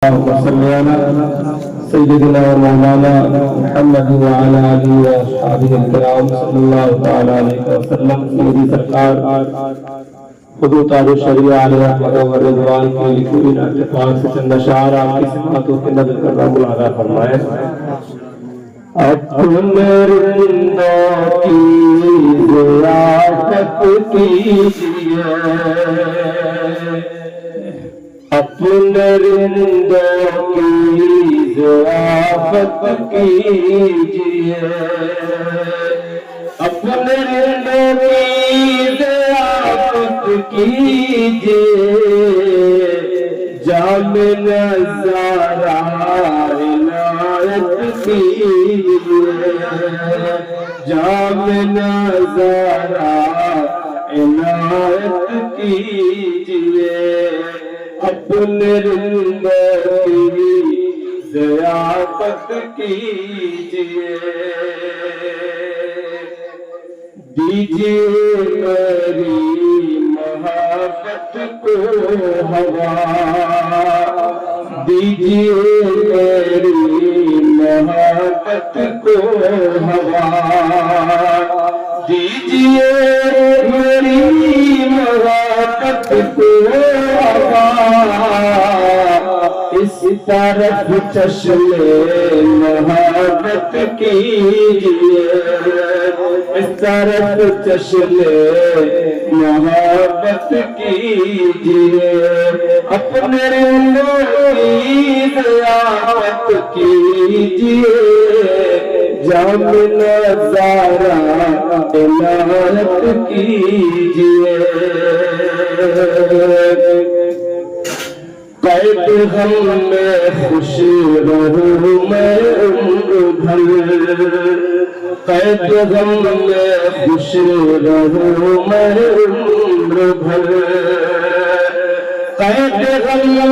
صل على سيدنا ومولانا محمد وعلى آله وأصحابه الكرام صلی اللہ تعالی علیہ وسلم. سیدی سرکار خود تاج الشریعہ علیہ رحمت و رضوان کی لکھی ہوئی نعت پاک سے چند اشعار آپ کی سماعتوں کے نظر کرنا ملاحظہ فرمائے. اپنے رندوں کی ضیافت کیجیے، اپنے رندوں کی ضیافت کیجیے، اپنے رندوں کی ضیافت کیجیے، جام نظارہ عنایت کیجیے، جام نظارہ عنایت کیجیے، اپنے رندوں کی ضیافت کیجیے. دیجیے میری محبت کو ہوا، دیجیے میری محبت کو ہوا، دیجیے میری محبت کو ہوا. اس طرف چشم محبت کیجیے، اس طرف چشم محبت کیجیے، اپنے رندوں کی ضیافت کیجیے، جام نظارہ عنایت کیجیے. قید غم میں خوش رہوں میں عمر بھر، قید غم میں خوش رہوں میں عمر بھر، قید غم